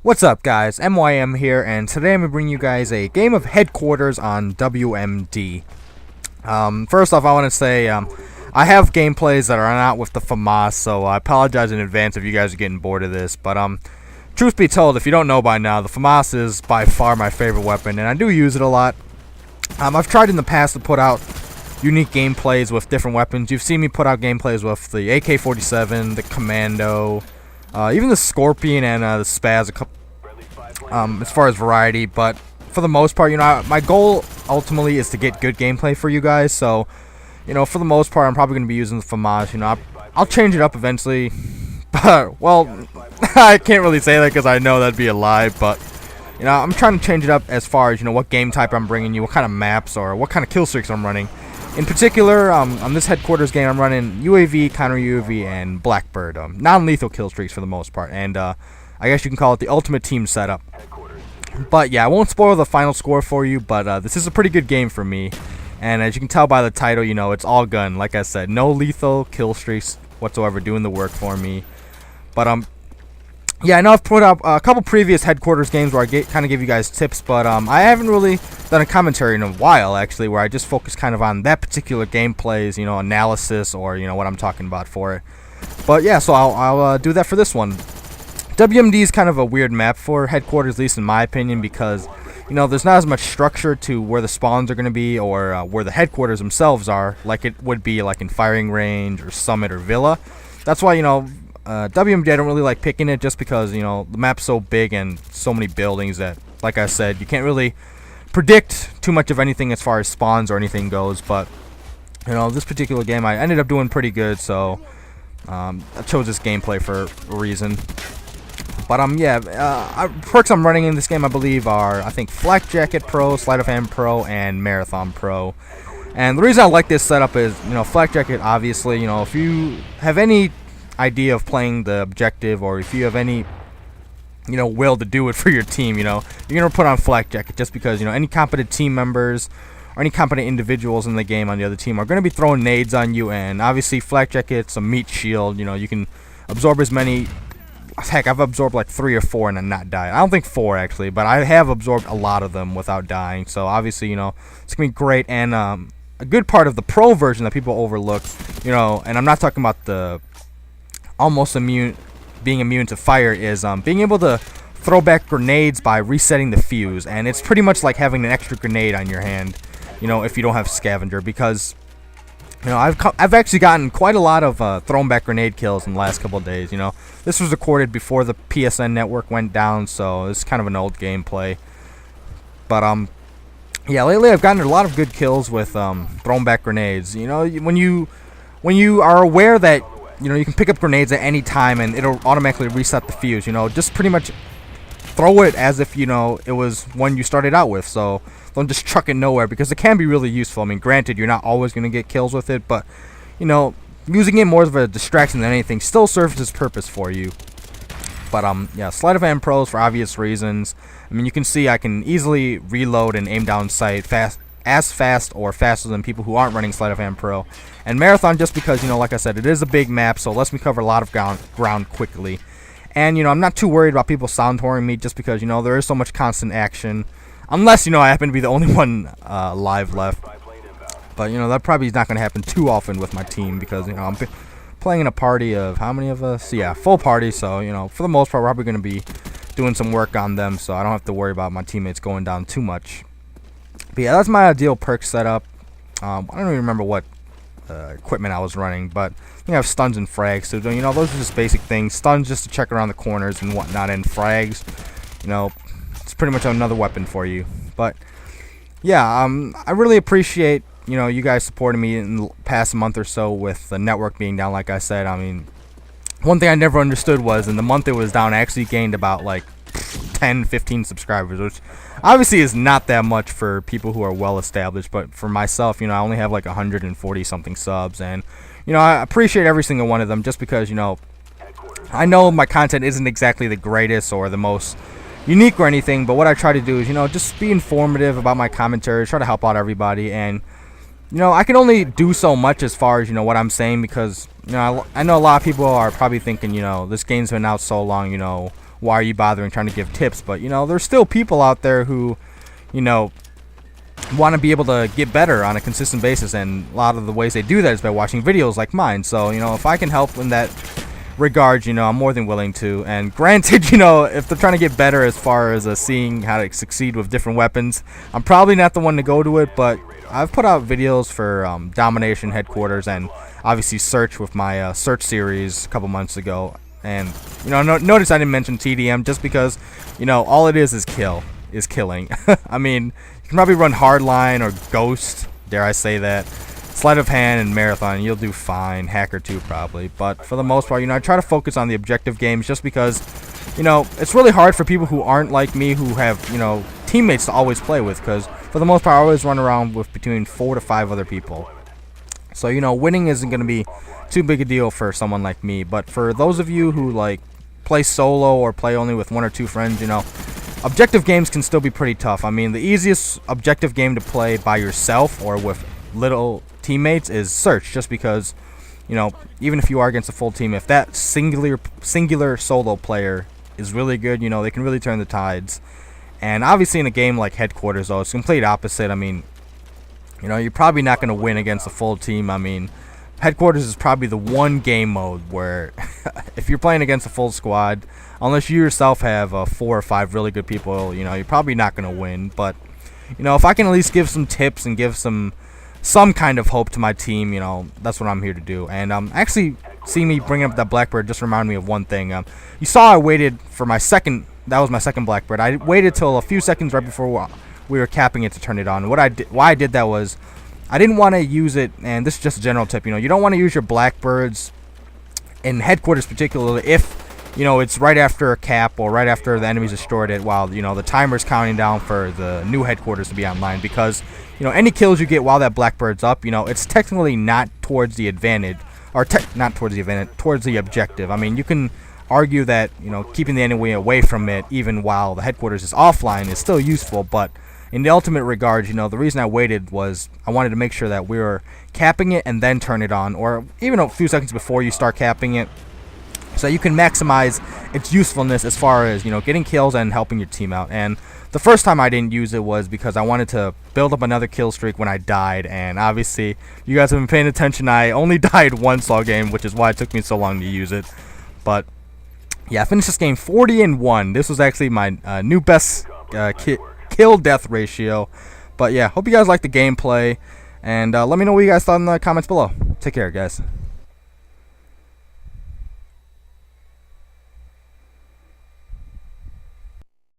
What's up, guys? MYM here, and today I'm going to bring you guys a game of Headquarters on WMD. First off, I want to say I have gameplays that are not with the FAMAS, so I apologize in advance if you guys are getting bored of this. But truth be told, if you don't know by now, the FAMAS is by far my favorite weapon, and I do use it a lot. I've tried in the past to put out unique gameplays with different weapons. You've seen me put out gameplays with the AK-47, the Commando, even the Scorpion and the Spaz, as far as variety. But for the most part, my goal ultimately is to get good gameplay for you guys. So, for the most part, I'm probably going to be using the FAMAS. I'll change it up eventually. But, well, I can't really say that because I know that'd be a lie. But, I'm trying to change it up as far as, what game type I'm bringing you, what kind of maps, or what kind of kill streaks I'm running. In particular, on this Headquarters game, I'm running UAV, counter UAV, and Blackbird, non-lethal kill streaks for the most part, and I guess you can call it the ultimate team setup. But yeah, I won't spoil the final score for you, but this is a pretty good game for me, and as you can tell by the title, it's all gun. Like I said, no lethal kill streaks whatsoever doing the work for me. But yeah, I know I've put up a couple previous Headquarters games where I kind of give you guys tips, but I haven't really done a commentary in a while, actually, where I just focus kind of on that particular gameplay's, analysis or, what I'm talking about for it. But yeah, so I'll do that for this one. WMD is kind of a weird map for Headquarters, at least in my opinion, because, there's not as much structure to where the spawns are going to be or where the Headquarters themselves are, like it would be like in Firing Range or Summit or Villa. That's why, WMD, I don't really like picking it just because, the map's so big and so many buildings that, like I said, you can't really predict too much of anything as far as spawns or anything goes. But, this particular game, I ended up doing pretty good, so I chose this gameplay for a reason. But, yeah, perks I'm running in this game, I believe, are, I think, Flak Jacket Pro, Sleight of Hand Pro, and Marathon Pro. And the reason I like this setup is, Flak Jacket, obviously, if you have any idea of playing the objective, or if you have any will to do it for your team, you're gonna put on Flak Jacket just because any competent team members or any competent individuals in the game on the other team are going to be throwing nades on you. And obviously Flak Jacket's a meat shield. You can absorb as many. Heck, I've absorbed like 3 or 4 and not died. I don't think 4 actually, but I have absorbed a lot of them without dying. So obviously it's gonna be great. And a good part of the pro version that people overlook, and I'm not talking about the almost being immune to fire, is being able to throw back grenades by resetting the fuse. And it's pretty much like having an extra grenade on your hand, if you don't have Scavenger, because I've actually gotten quite a lot of thrown back grenade kills in the last couple of days. This was recorded before the PSN network went down, so it's kind of an old gameplay. But yeah, lately I've gotten a lot of good kills with thrown back grenades. When you are aware that you can pick up grenades at any time and it'll automatically reset the fuse. Just pretty much throw it as if, it was one you started out with. So don't just chuck it nowhere, because it can be really useful. I mean, granted, you're not always going to get kills with it, but, using it more of a distraction than anything still serves its purpose for you. But, yeah, Sleight of Hand Pros for obvious reasons. I mean, you can see I can easily reload and aim down sight as fast or faster than people who aren't running Sleight of Hand Pro. And Marathon, just because, like I said, it is a big map, so it lets me cover a lot of ground quickly. And, I'm not too worried about people sound touring me, just because, there is so much constant action. Unless, I happen to be the only one live left. But, that probably is not going to happen too often with my team, because, I'm playing in a party of, how many of us? Yeah, full party, so, for the most part, we're probably going to be doing some work on them, so I don't have to worry about my teammates going down too much. But yeah, that's my ideal perk setup. I don't even remember what equipment I was running, but I have stuns and frags. So those are just basic things. Stuns just to check around the corners and whatnot, and frags, it's pretty much another weapon for you. But yeah, I really appreciate you guys supporting me in the past month or so with the network being down. Like I said, I mean, one thing I never understood was in the month it was down, I actually gained about like 10-15 subscribers, which obviously is not that much for people who are well established, but for myself, I only have like 140 something subs, and I appreciate every single one of them, just because I know my content isn't exactly the greatest or the most unique or anything, but what I try to do is just be informative about my commentary, try to help out everybody. And I can only do so much as far as what I'm saying, because I know a lot of people are probably thinking this game's been out so long, why are you bothering trying to give tips? But, you know, there's still people out there who, you know, want to be able to get better on a consistent basis, and a lot of the ways they do that is by watching videos like mine. So, you know, if I can help in that regard, you know, I'm more than willing to. And granted, you know, if they're trying to get better as far as seeing how to succeed with different weapons, I'm probably not the one to go to it, but I've put out videos for Domination, Headquarters, and obviously Search with my Search series a couple months ago. And, you know, notice I didn't mention TDM just because, you know, all it is killing. I mean, you can probably run Hardline or Ghost, dare I say that, Sleight of Hand and Marathon, you'll do fine. Hacker 2 probably, but for the most part, you know, I try to focus on the objective games just because, you know, it's really hard for people who aren't like me, who have, you know, teammates to always play with, because for the most part I always run around with between 4 to 5 other people. So, you know, winning isn't going to be too big a deal for someone like me, but for those of you who like play solo or play only with 1 or 2 friends, you know, objective games can still be pretty tough. I mean, the easiest objective game to play by yourself or with little teammates is Search, just because, you know, even if you are against a full team, if that singular solo player is really good, you know, they can really turn the tides. And obviously in a game like Headquarters, though, it's the complete opposite. I mean, you know, you're probably not going to win against a full team. I mean, Headquarters is probably the one game mode where if you're playing against a full squad, unless you yourself have 4 or 5 really good people, you know, you're probably not going to win. But, you know, if I can at least give some tips and give some kind of hope to my team, you know, that's what I'm here to do. And actually, seeing me bring up that Blackbird just reminded me of one thing. You saw I waited for my second, that was my second Blackbird. I waited till a few seconds right before we were capping it to turn it on. Why I did that was, I didn't want to use it, and this is just a general tip, you know, you don't want to use your Blackbirds in Headquarters particularly if, you know, it's right after a cap or right after the enemy's destroyed it, while, you know, the timer's counting down for the new Headquarters to be online, because, you know, any kills you get while that Blackbird's up, you know, it's technically not towards the advantage, or not towards the advantage, towards the objective. I mean, you can argue that, you know, keeping the enemy away from it even while the Headquarters is offline is still useful, but in the ultimate regard, you know, the reason I waited was I wanted to make sure that we were capping it and then turn it on, or even a few seconds before you start capping it, so you can maximize its usefulness as far as, you know, getting kills and helping your team out. And the first time I didn't use it was because I wanted to build up another kill streak when I died, and obviously you guys have been paying attention, I only died once all game, which is why it took me so long to use it. But yeah, I finished this game 40-1. This was actually my new best kill death ratio. But yeah, hope you guys liked the gameplay, and let me know what you guys thought in the comments below. Take care, guys.